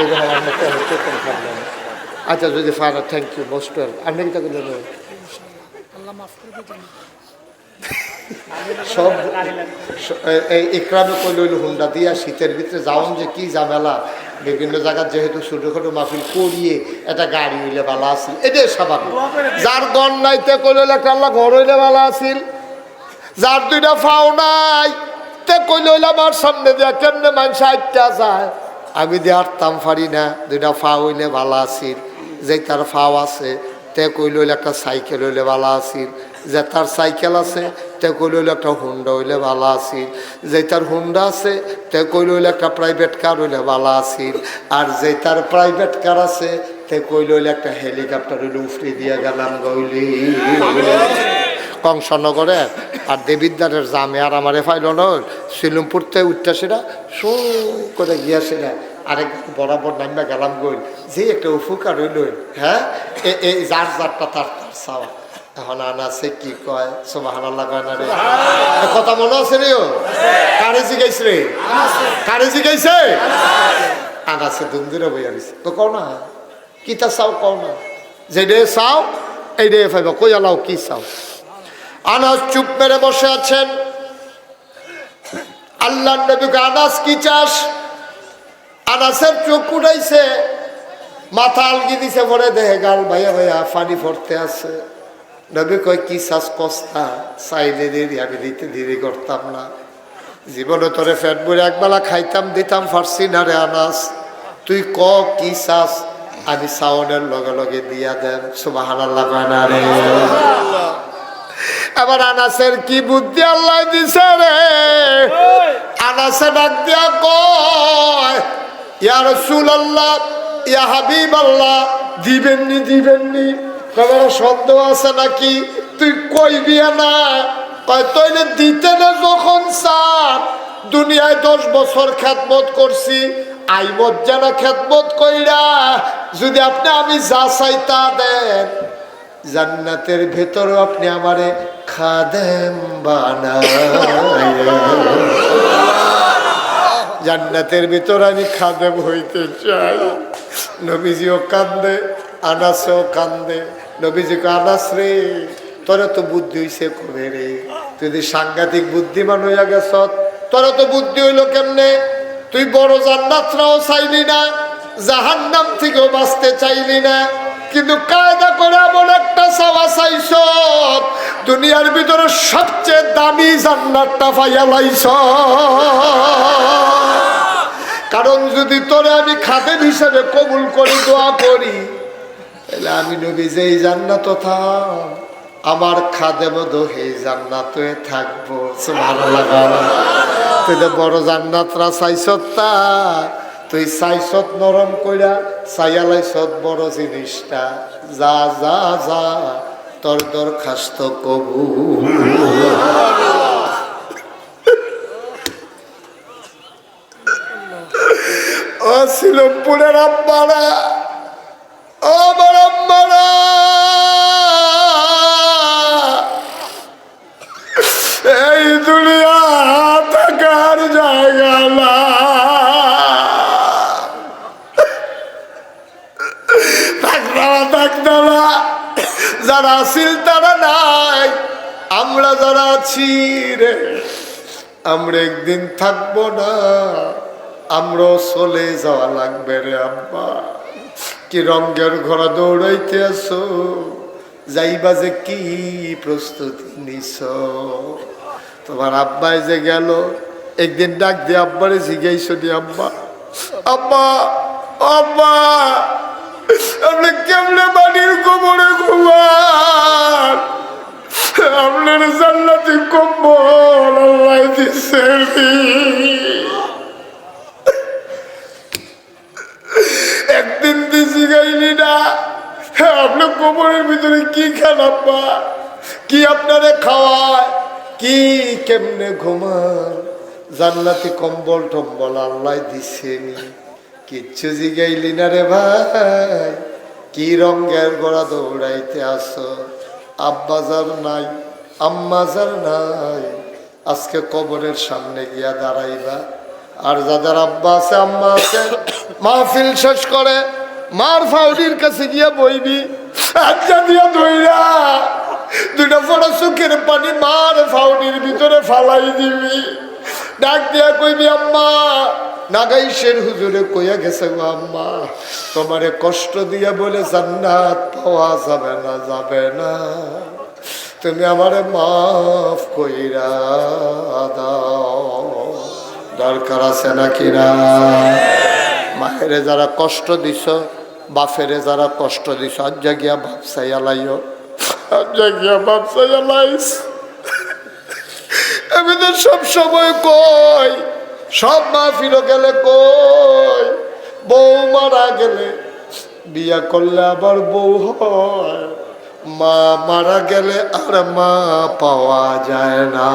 এই জন্য আমরা হচ্ছে পারলাম। আচ্ছা যদি ফার থ্যাংক ইউ মোস্ট ওয়েল। আপনি কি তাকে দেবেন সব এই ইকরামে কইল হুন্ডা দিয়া শীতের ভিতরে যাওন যে কি ঝামেলা, বিভিন্ন জায়গায় যেহেতু ছোটোখাটো মাহফিল করিয়ে একটা গাড়ি হইলে ভালো আসিল, এটাই স্বাভাবিক। যার গণ নাইতে কইল একটা আল্লাহ ঘর হইলে ভালো আসিল, যার দুইটা ফাও নাই তে কইল আমার সামনে দিয়া কেমনে মানুষ আটটা যায়, আমি দিয়ে আটতাম পারি না, দুইটা ফাও হইলে ভালো আসিল। যে তার ফাও আছে তে কইল একটা সাইকেল হইলে ভালো আসিল, যে তার সাইকেল আছে তে কইল একটা হুন্ডা হইলে ভালো আসিল, যে তার হুন্ডা আছে তে কইল একটা প্রাইভেট কার হইলে ভালো আসিল, আর যে তার প্রাইভেট কার আছে তে কইল একটা হেলিকপ্টার হইলে উফরে দিয়ে গেলাম গইলি কংসনগরে। আর দেবিদ্বারের জামে আর আমারে ফাইল নয় শিলুমপুরতে উঠতে সেটা শো করে গিয়াছিল, আরেক বরাবর নামা গেলাম গইল, যে একটা উপকার হইল। হ্যাঁ এই যার যারটা তার তার চাওয়া। এখন আনাছে কি কয় সুবহানাল্লাহ কয় না রে, কথা মনে আছে রে? কারে জিগাইছে রে? কারে জিগাইছে? আনাছে দুমদিরে বই আনিছে তো কও না কিতা চাও, কও না যেডে চাও এইডে পাইবা, কই আলাও কি চাও। আনাস চুপ মেরে বসে আছেন। আল্লাহ নবীকে আনাস কি চাস? আনাসের চোখ উঠাইছে, মাথা আলগি দিছে, পরে দেহে গাল ভাইয়া ভাইয়া পানি পড়তে আছে। নবী কয় কি চাস কস্তা, চাইলে দেরি, আমি দিতে দেরি করতাম না, জীবনে তোরে ফ্যাট বলে একবেলা খাইতাম দিতাম ফারসি না রে আনাস, তুই ক কি চাস, আমি সাউনের লগে লগে দিয়া দেন। সুবহানাল্লাহ কয় না রে? এবার আনাসের কি বুদ্ধি আল্লাহ দিছে রে, আনাসে ডাক দিয়া কয় ইয়া রাসূলুল্লাহ ইয়া হাবিবাল্লাহ, দিবেননি দিবেননি? কবার সন্দেহ আছে নাকি? তুই কইবি না? কয় তইলে দিতে না যখন চান, দুনিয়ায় 10 বছর খেদমত করছি, আইমত জানা খেদমত কইরা যদি আপনি আমি যা চাই তা দেন, জান্নাতের ভেতরও আপনি আমারে খাদেম বানায়া, জান্নাতের ভিতর আমি খাদেম হইতে চাই। নবীজিও কান্দে, আনাসেও কান্দে। নবীজিকে আনাস রে তোরা তো বুদ্ধি হইছে কবে রে, তুই যদি সাংঘাতিক বুদ্ধিমান হইয়া গেছ, তোরা তো বুদ্ধি হইলো কেমনে? তুই বড় জান্নাতটাও চাইলি না, জাহান্নাম থেকেও বাঁচতে চাইলি না, কিন্তু কায়দা করে এমন একটা চাওয়া চাইছ, দুনিয়ার ভিতরে সবচেয়ে দামি জান্নাতটা পাইয়া লাইছ। কারণ যদি তোরে আমি খাদেম হিসেবে কবুল করি, দোয়া করি, তাহলে আমি নবী যেই জান্নাত থাম, আমার খাদেম দোহে জান্নাতে থাকবো। সুবহানাল্লাহ। তুই তো বড় জান্নাতরা চাইছত, তা তুই চাইছত নরম কইরা, চাইয়ালাইছত বড় জিনিসটা। যা যা যা, তোর দরখাস্ত কবুল। ও শিলমপুরের আম্মারা, ও বড় আম্মারা, এই দুনিয়া থাকার জায়গা না, থাকতো না। যারা আছিল তারা নাই, আমরা যারা আছি রে, আমরা একদিন থাকবো না, আমরাও চলে যাওয়া লাগবে রে আব্বা। কি রঙের ঘোড়া দৌড়াইতে আসো, যাইবা যে কি প্রস্তুতি নিছ? তোমার আব্বাই যে গেল, একদিন ডাক দিয়ে আব্বারে জিজ্ঞাইছ দি, আব্বা আব্বা আব্বা আপনি কেমনে বাড়ির কোমরে ঘুমান? আপনার জান্নাতি কম্বল আল্লাহ দিছে। একদিন দিছি গাইলি না, আপনার কোমরের ভিতরে কি খান আব্বা? কি আপনারে খাওয়ায়? কি কেমনে ঘুমান? জান্নাতি কম্বল টম্বল আল্লাহ দিছেনি, কিচ্ছু জিগাইলি না রে ভাই। কি রঙের গোড়া দৌড়াইতে আসো? আব্বাজার নাই, আম্মাজার নাই, আজকে কবরের সামনে গিয়া দাঁড়াইবা, আর যাদের আব্বা আছে আম্মা আছে মাহফিল শেষ করে মার ফাউডির কাছে গিয়া বইবি, আচ্ছা দিয়া ধইরা দুইটা ফোড়া চোখের পানি মার ফাউডির ভিতরে ফালাই দিবি, ডাক দিয়া কইবি আম্মা নাগাইশের হুজুরে কইয়া গেছে গো আম্মা তোমারে কষ্ট দিয়া বলে জান্নাত পাওয়া যাবে না, যাবে না, তুমি আমারে মাফ কইরা দাও। দরকার আছে নাকি না? মায়েরে যারা কষ্ট দিছ, বাপেরে যারা কষ্ট দিছ, আজ গিয়া ভাবসাইয়া লাইও, আজ গিয়া ভাবসাইয়া লাইস। আমি তো সব সময় কই, সব মাহফিল গেলে কই, বউ মারা গেলে বিয়া করলে আবার বউ হয়, মা মারা গেলে আর মা পাওয়া যায় না।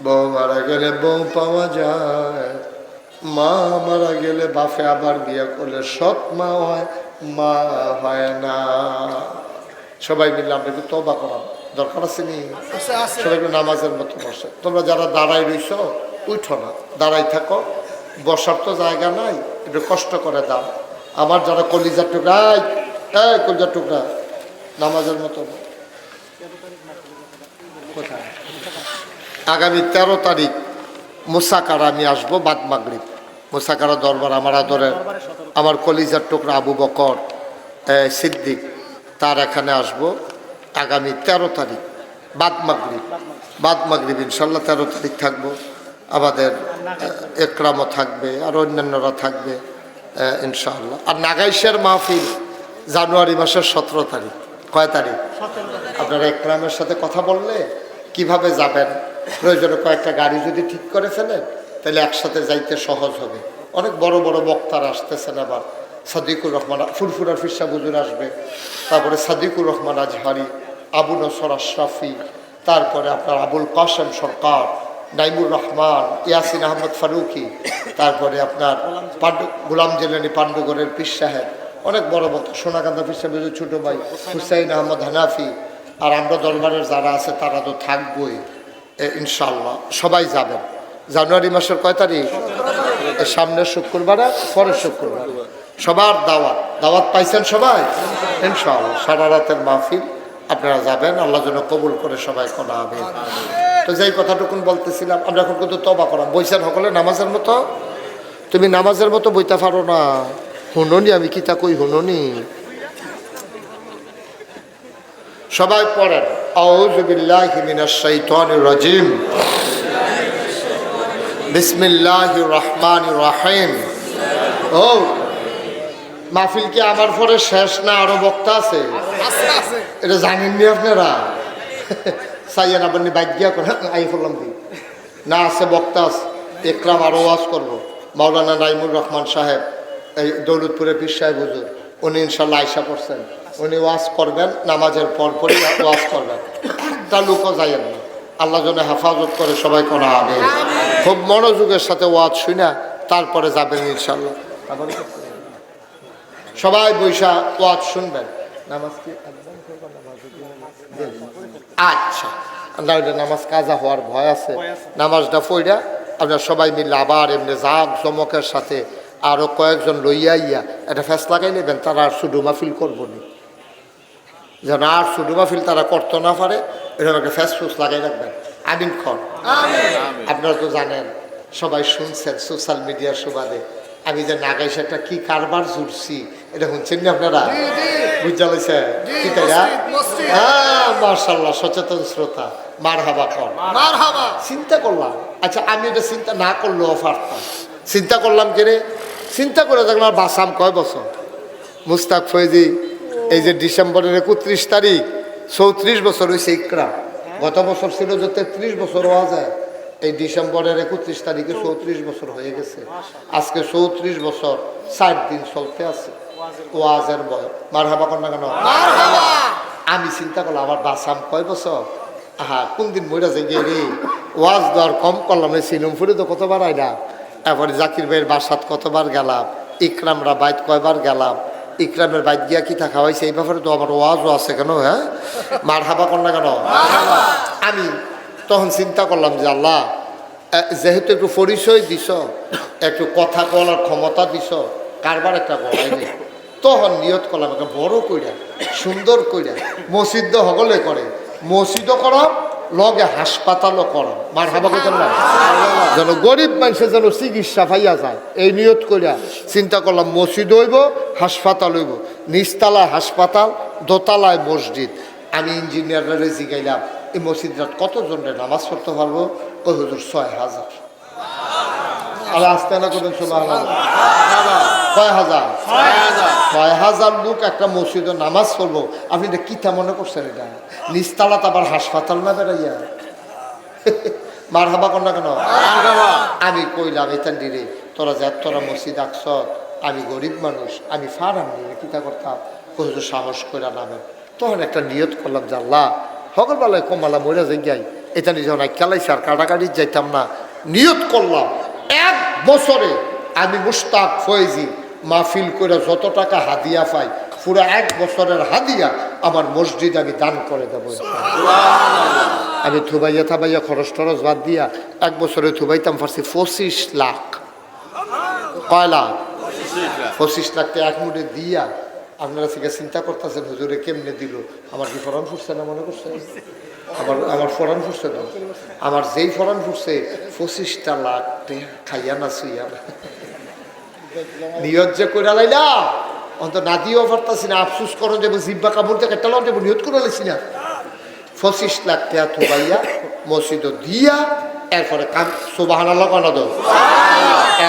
বউ মারা গেলে বউ পাওয়া যায়, মা মারা গেলে বাপে আবার বিয়ে করলে সৎ মা হয়, মা হয় না। সবাই মিলে আমরা একটু তওবা করা দরকার আছে নি? সবাই একটু নামাজের মতো বসে। তোমরা যারা দাঁড়াই রইছ উঠো না, দাঁড়াই থাকো, বসার তো জায়গা নাই, একটু কষ্ট করে দাও। আমার যারা কলিজার টুকরা, কলিজার টুকরা নামাজের মতো কোথায়? আগামী 13 তারিখ মুসাকারা আমি আসবো, বাদ মাগরিব মুসাকারা দরবার, আমার আদরের আমার কলিজার টুকরা আবু বকর সিদ্দিক, তার এখানে আসবো আগামী 13 তারিখ বাদ মাগরিব ইনশাল্লাহ 13 তারিখ থাকবো। আমাদের একরামও থাকবে আর অন্যান্যরা থাকবে ইনশাআল্লাহ। আর নাগাইশের মাহফিল জানুয়ারি মাসের 17 তারিখ। কয় তারিখ? আপনারা একরামের সাথে কথা বললে কিভাবে যাবেন, প্রয়োজনে কয়েকটা গাড়ি যদি ঠিক করে ফেলেন তাহলে একসাথে যাইতে সহজ হবে। অনেক বড় বড় বক্তারা আসতেছেন, আবার সাদিকুর রহমান ফুরফুরার ফিরসা হুজুর আসবে, তারপরে সাদিকুর রহমান আজহারি, আবু নসর আশরাফি, তারপরে আপনার আবুল কাসেম সরকার, নাইমুর রহমান, ইয়াসিন আহমদ ফারুকি, তারপরে আপনার গোলাম জিলানী পাণ্ডুগড়ের পীর সাহেব, অনেক বড় বক্তা, সোনাকান্দা পীর সাহেবের ছোট ভাই হুসাইন আহমদ হানাফি, আর আমরা দরবারের যারা আছে তারা তো থাকবই ইনশাল্লাহ। সবাই যাবেন জানুয়ারি মাসের কয় তারিখ? সামনের শুক্রবার, পরের শুক্রবার। সবার দাওয়াত পাইছেন সবাই ইনশাআল্লাহ। সারা রাতের মাহফিল, আপনারা যাবেন, আল্লাহ যেন কবুল করে সবাই কোনা হবে। তো যেই কথাটুকুন বলতেছিলাম, আমরা এখন কিন্তু তওবা করা বইছেন সকলে নামাজের মতো। তুমি নামাজের মতো বইতে পারো না, হুননি আমি কি তা কই, হুননি সবাই পড়েন আউযু বিল্লাহি মিনাশ শাইতানির রাজিম, বিসমিল্লাহির রহমানির রহিম। ও মাহফিল কি আমার পরে শেষ না, আরো বক্তা আছে? এটা জানেননি আপনারা? সাইয়ান আপনি বাইক গিয়া করে আই ফেললাম কি না, আছে বক্তা আছে, একরাম আরো ওয়াজ করবো। মাওলানা নাইমুর রহমান সাহেব, এই দৌলতপুরের পীর সাহেব হুজুর, উনি ইনশাল্লাহ আয়সা করছেন, উনি ওয়াজ করবেন, নামাজের পরপরই ওয়াজ করবেন। একটা লোকও যাইয়েন না, আল্লাহ যেন হেফাজত করে সবাই করা হবে। খুব মনোযোগের সাথে ওয়াজ শুনা তারপরে যাবেন ইনশাল্লাহ। সবাই বৈশা ওয়াজ শুনবেন। নামাজ কি আচ্ছা, নামাজ কাজা হওয়ার ভয় আছে, নামাজটা পড়া আপনার সবাই মিলে আবার এমনি জাগ জমকের সাথে আরো কয়েকজন লইয়া ইয়া একটা ফ্যাস লাগাই নেবেন, তারা আর শুধু মাহফিল করবো নি, যেন আর শুধু মাহফিল তারা করতে না পারে, এরকম একটা ফ্যাস ফুস লাগাই রাখবেন। আমিন খন। আপনারা তো জানেন, সবাই শুনছেন সোশ্যাল মিডিয়ার সুবাদে আমি যে নাগাইছে একটা কি কারবার জুড়ছি, এটা শুনছেন না আপনারা? বুঝা লইছে কি তাই? হ্যাঁ মাশাআল্লাহ, সচেতন শ্রোতা, মারহাবা কর। চিন্তা করলাম, আচ্ছা আমি এটা চিন্তা না করলেও পারতাম, চিন্তা করলাম কে রে, চিন্তা করে দেখলাম বাসাম কয় বছর। মুস্তাক ফৈজি এই যে ডিসেম্বরের 31 তারিখ 34 বছর হয়েছে ইকরাম। গত বছর ছিল যে 33 বছর হওয়া যায়, এই ডিসেম্বরের 31 তারিখে 34 বছর হয়ে গেছে। আজকে 34 বছর 60 দিন চলতে আছে ওয়াজের বয়। মারহাবা কর না কেন? আমি চিন্তা করলাম আমার বাসাম কয় বছর, আহা কোন দিন মরে যাই গে রে, ওয়াজ দেওয়ার কম করলাম, সিলমপুরে তো কতবার আইলাম, তারপরে জাকির ভাইয়ের বাসাত কতবার গেলাম, ইকরামরা বাইত কয়বার গেলাম, ইকরামের বাইত গিয়া কি থাকা হয়েছে, এই ব্যাপারে তো আমার ওয়াজও আছে কেন। হ্যাঁ মারহাবা কর না কেন? আমি তখন চিন্তা করলাম যে আল্লাহ যেহেতু একটু পরিচয় দিছ, একটু কথা বলার ক্ষমতা দিছ, কারবার একটা গড়াই নেই, তখন নিয়ত করলাম একটা বড় কইরা সুন্দর কইরা মসজিদ হগলে করে, মসজিদও করাম লগে হাসপাতালও করাম। মার হাবা কথা না, যেন গরিব মানুষের যেন চিকিৎসা পাইয়া যায় এই নিয়ত কইরা চিন্তা করলাম মসজিদ হইব, হাসপাতাল হইব, নিচতলায় হাসপাতাল, দোতলায় মসজিদ। আমি ইঞ্জিনিয়াররা জিগাইলাম এই মসজিদটা কতজনের নামাজ পড়তে পারবো? ওই হুজুর 6000। আল্লাহ আসতে না করবেন সুবহানাল্লাহ। কয় হাজার? 6000 লোক একটা মসজিদে নামাজ পড়বো। আপনি এটা কিতা মনে করছেন? এটা নিচতলাত আবার হাসপাতাল না বেড়াইয়া মার হাবা কর না কেন? আমি কইলাম এতান দিরে তোরা যা তোরা মসজিদ আঁকছ, আমি গরিব মানুষ, আমি ফারাম নিয়ে কিতা করতাম? হুজুর সাহস করে নামেন। তখন একটা নিয়ত করলাম যে আল্লাহ সকালবেলায় কমালা মরে যাই এটা নিজে অনেক খেলাইছে আর কাটাকাটি যাইতাম না। নিয়ত করলাম 1 বছরে আমি মুশতাক ফয়েজি মাহফিল করে যত টাকা হাদিয়া পাই পুরো 1 বছরের হাদিয়া আমার মসজিদ আমি দান করে দেবো। আমি থুবাইয়া থাবাইয়া খরচ টরচ বাদ দিয়া 1 বছরে থুবাইতাম পারছি 25 লাখ। কয় লাখ? 25 লাখটা এক মুঠে দিয়া আপনারা থেকে চিন্তা করতেছেন হুজুরে কেমনে দিল। আমার কি ফরান ফুটছে না মনে করছে? আমার ফরান ফুটছে না, আমার যেই ফরান ফুটছে 25টা লাখ খাইয়া না শুইয়া না। নিয়ত যে করে লাইলা অন্ত না দিয়েও পারতাছি না, আফসুস করো যে জিব্বা কাপড় থেকে একটা যাবো নিয়ত করে লাইছি না। 25 লাখ টাকা থুবাইয়া মসজিদ দিয়া এরপরে কাম সুবহানাল্লাহ কানা দাও,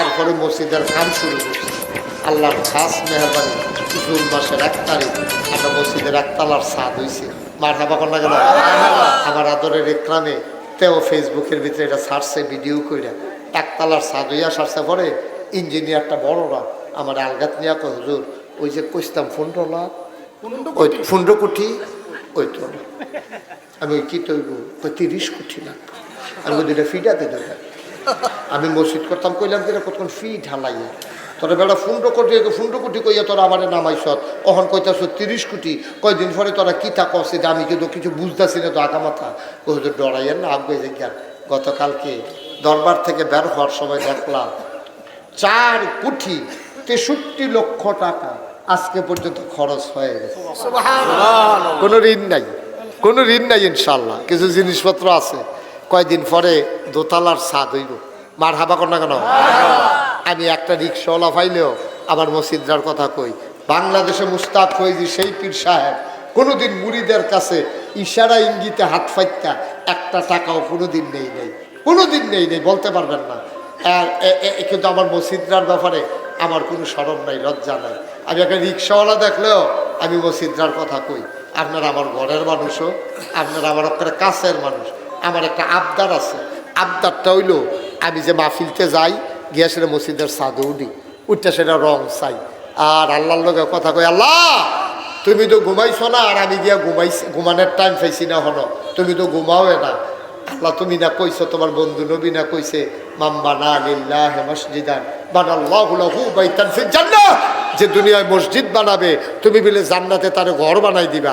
এরপরে মসজিদের কাম শুরু করছি। আল্লাহর খাস মেহরবানি জুন মাসের 1 তারিখ আমরা মসজিদের 1 তালার ছাদ হয়েছে। মার হাবা কন্যা গেল আমার আদরের একরামে তেও ফেসবুকের ভিতরে এটা ছাড়ছে ভিডিও কইরা 1 তালার ছাদ হইয়া সারছে। পরে ইঞ্জিনিয়ারটা বড়রা আমার আলগাত নিয়া কয় হুজুর ওই যে কইতাম 15 লাখ ওই 15 কোটি ওই তো আমি ওই কি তৈব 30 কোটি লাখ আমি ওই দুটা ফিটাতে দেবে। আমি মসজিদ করতাম কইলাম কিনা কতক্ষণ ফি ঢালাইয়া তোরা বেলা 15 কোটি কইয়া তোরা আমার নামাইছ, অহন কইতাছ 30 কোটি। কয়দিন পরে তোরা কি তা কছে যে আমি কিন্তু কিছু বুঝতেছি না তো আগা মাথা হুজুর ডরাইয়েন না আগে যে জ্ঞান। গতকালকে দরবার থেকে বের হওয়ার সময় দেখলাম 4 কোটি 63 লক্ষ টাকা আজকে পর্যন্ত খরচ হয়ে গেছে। কোনো ঋণ নাই, কোনো ঋণ নাই ইনশাল্লাহ। কিছু জিনিসপত্র আছে, কয়দিন পরে দোতলার ছাদ হইব। মার হাবা কর না কেন? আমি একটা রিক্সাওয়ালা পাইলেও আমার মসজিদার কথা কই। বাংলাদেশে মুস্তাক ফয়েজি সেই পীর সাহেব কোনোদিন মুরিদের কাছে ইশারা ইঙ্গিতে হাত ফাইত্যা 1টা টাকাও কোনোদিন নেই নেই, কোনোদিন নেই নেই বলতে পারবেন না। আর কিন্তু আমার মসজিদার ব্যাপারে আমার কোনো শরম নাই, লজ্জা নাই। আমি একটা রিক্সাওয়ালা দেখলেও আমি মসজিদার কথা কই। আপনারা আমার ঘরের মানুষও, আপনারা আমার একটা কাছের মানুষ। আমার একটা আবদার আছে, আবদারটা হইল আমি যে মাহফিলতে যাই গিয়া সেটা মসজিদের ছাদে উঠি, উঠতে সেটা রং চাই আর আল্লাহর লগে কথা কই আল্লাহ তুমি তো ঘুমাইছো না আর আমি গিয়া ঘুমানোর টাইম পাইছি না, হলো তুমি তো ঘুমাও না। আল্লাহ তুমি না কইছো, তোমার বন্ধু নবী না কইছে মাম্বানা লিল্লাহি মসজিদান বানাল্লাহু লাহু বাইতান ফিল জান্নাহ, যে দুনিয়ায় মসজিদ বানাবে তুমি বলে জান্নাতে তার ঘর বানাই দিবা।